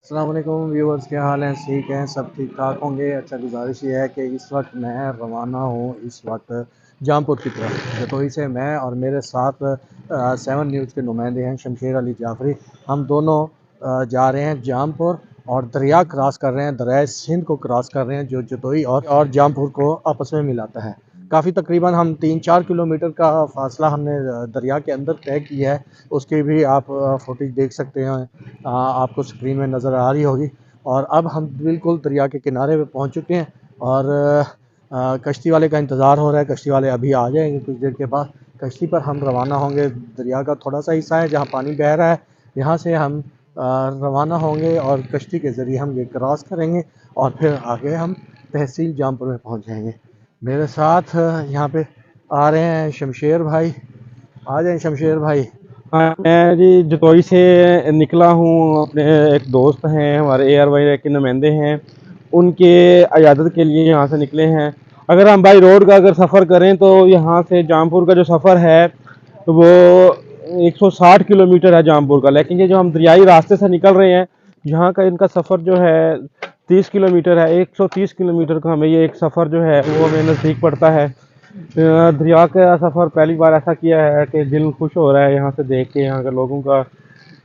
अस्सलाम वालेकुम व्यूअर्स, क्या हाल हैं? ठीक हैं, सब ठीक ठाक होंगे। अच्छा, गुजारिश ये है कि इस वक्त मैं रवाना हूँ इस वक्त जामपुर की तरफ। जतोई से मैं और मेरे साथ 7 न्यूज़ के नुमाइंदे हैं शमशेर अली जाफरी। हम दोनों जा रहे हैं जामपुर और दरिया क्रॉस कर रहे हैं, दरिया सिंध को क्रॉस कर रहे हैं जो जतोई और जामपुर को आपस में मिलाता है। काफ़ी तकरीबन हम 3-4 किलोमीटर का फासला हमने दरिया के अंदर तय किया है। उसकी भी आप फुटेज देख सकते हैं, आपको स्क्रीन में नज़र आ रही होगी। और अब हम बिल्कुल दरिया के किनारे पे पहुंच चुके हैं और कश्ती वाले का इंतज़ार हो रहा है। कश्ती वाले अभी आ जाएंगे कुछ देर के बाद। कश्ती पर हम रवाना होंगे। दरिया का थोड़ा सा हिस्सा है जहाँ पानी बह रहा है, यहाँ से हम रवाना होंगे और कश्ती के ज़रिए हम ये क्रॉस करेंगे और फिर आगे हम तहसील जामपुर में पहुँच जाएंगे। मेरे साथ यहाँ पे आ रहे हैं शमशेर भाई। आ जाएं शमशेर भाई। हाँ, मैं जी जतोई से निकला हूँ। अपने एक दोस्त हैं हमारे ARY के नुमाइंदे हैं, उनके इयादत के लिए यहाँ से निकले हैं। अगर हम बाई रोड का अगर सफ़र करें तो यहाँ से जामपुर का जो सफ़र है वो 160 किलोमीटर है जामपुर का। लेकिन ये जो हम दरियाई रास्ते से निकल रहे हैं, यहाँ का इनका सफ़र जो है 30 किलोमीटर है। 130 किलोमीटर का हमें ये एक सफ़र जो है वो हमें नज़दीक पड़ता है। दरिया का सफ़र पहली बार ऐसा किया है कि दिल खुश हो रहा है यहाँ से देख के, यहाँ के लोगों का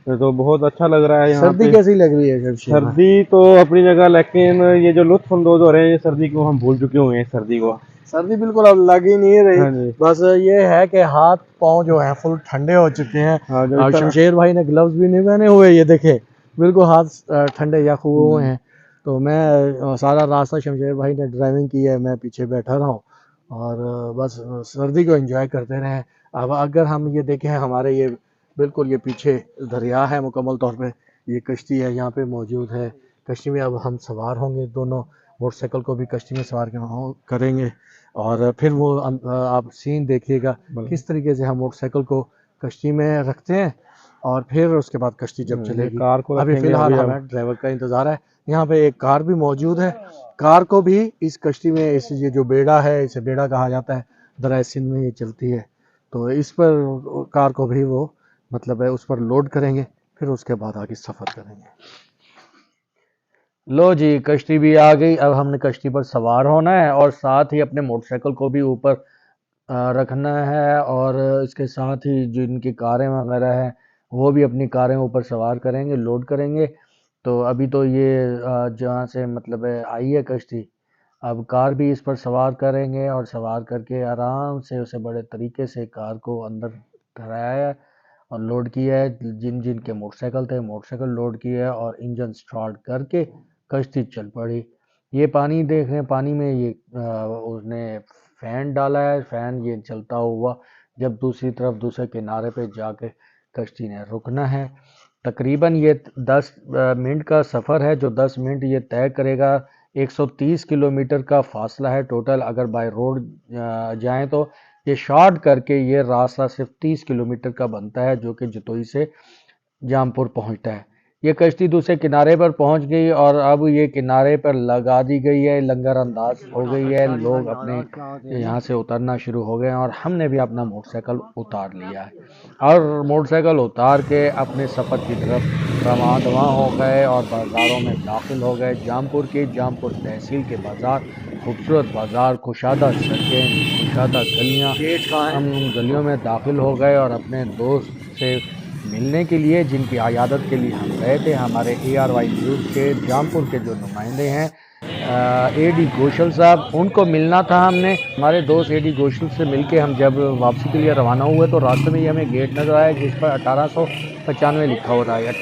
तो बहुत अच्छा लग रहा है यहाँ सर्दी पे। कैसी लग रही है शमशेर भाई? सर्दी तो अपनी जगह, लेकिन ये जो लुत्फ अंदोज हो रहे हैं, ये सर्दी को हम भूल चुके हुए हैं, सर्दी को। सर्दी बिल्कुल अब लग ही नहीं रही। हाँ जी। बस ये है कि हाथ पाँव जो है फुल ठंडे हो चुके हैं। हाँ जो इस और तरह। शमशेर भाई ने ग्लव्स भी नहीं पहने हुए, ये देखे बिल्कुल हाथ ठंडे या हुए हुए हैं। तो मैं सारा रास्ता शमशेर भाई ने ड्राइविंग की है, मैं पीछे बैठा रहा हूँ और बस सर्दी को एंजॉय करते रहे। अब अगर हम ये देखें, हमारे ये बिल्कुल ये पीछे दरिया है, मुकम्मल तौर पे ये कश्ती है यहाँ पे मौजूद है। कश्ती में अब हम सवार होंगे, दोनों मोटरसाइकिल को भी कश्ती में सवार करेंगे और फिर वो आप सीन देखिएगा किस तरीके से हम मोटरसाइकिल को कश्ती में रखते हैं और फिर उसके बाद कश्ती जब चलेगी। कार को अभी रखेंगे फ़िलहाल अभी अब। हमें ड्राइवर का इंतज़ार है। यहाँ पे एक कार भी मौजूद है। कार को भी इस कश्ती में, इस ये जो बेड़ा है, इसे बेड़ा कहा जाता है, दरिया सिंध में ये चलती है। तो इस पर कार को भी वो मतलब है उस पर लोड करेंगे, फिर उसके बाद आगे सफ़र करेंगे। लो जी, कश्ती भी आ गई। अब हमने कश्ती पर सवार होना है और साथ ही अपने मोटरसाइकिल को भी ऊपर रखना है और इसके साथ ही जिनकी कारें वगैरह हैं वो भी अपनी कारें ऊपर सवार करेंगे, लोड करेंगे। तो अभी तो ये जहाँ से मतलब है आई है कश्ती, अब कार भी इस पर सवार करेंगे और सवार करके आराम से उसे बड़े तरीके से कार को अंदर ठहराया है और लोड किया है। जिन जिन के मोटरसाइकिल थे मोटरसाइकिल लोड किया है और इंजन स्टार्ट करके कश्ती चल पड़ी। ये पानी देख रहे हैं, पानी में ये उसने फैन डाला है, फैन ये चलता हुआ जब दूसरी तरफ दूसरे किनारे पे जाके कश्ती ने रुकना है। तकरीबन ये 10 मिनट का सफ़र है जो 10 मिनट ये तय करेगा। 130 किलोमीटर का फासला है टोटल। अगर बाय रोड जाएं तो ये शॉर्ट करके ये रास्ता सिर्फ 30 किलोमीटर का बनता है जो कि जतोई से जामपुर पहुंचता है। ये कश्ती दूसरे किनारे पर पहुंच गई और अब ये किनारे पर लगा दी गई है, लंगर अंदाज हो गई है। लोग अपने यहाँ से उतरना शुरू हो गए हैं और हमने भी अपना मोटरसाइकिल उतार लिया है और मोटरसाइकिल उतार के अपने सफ़र की तरफ रवाना हो गए और बाज़ारों में दाखिल हो गए। जामपुर तहसील के बाज़ार, खूबसूरत बाज़ार, कुशादा सड़कें, कुशादा गलियाँ। हम उन गलियों में दाखिल हो गए और अपने दोस्त से मिलने के लिए, जिनकी आयादत के लिए हम गए थे, हमारे ARY न्यूज़ के जामपुर के जो नुमाइंदे हैं AD गोशल साहब, उनको मिलना था हमने। हमारे दोस्त AD गोशल से मिलके हम जब वापसी के लिए रवाना हुए तो रास्ते में ही हमें गेट नज़र आया जिस पर 1895 लिखा हो रहा है।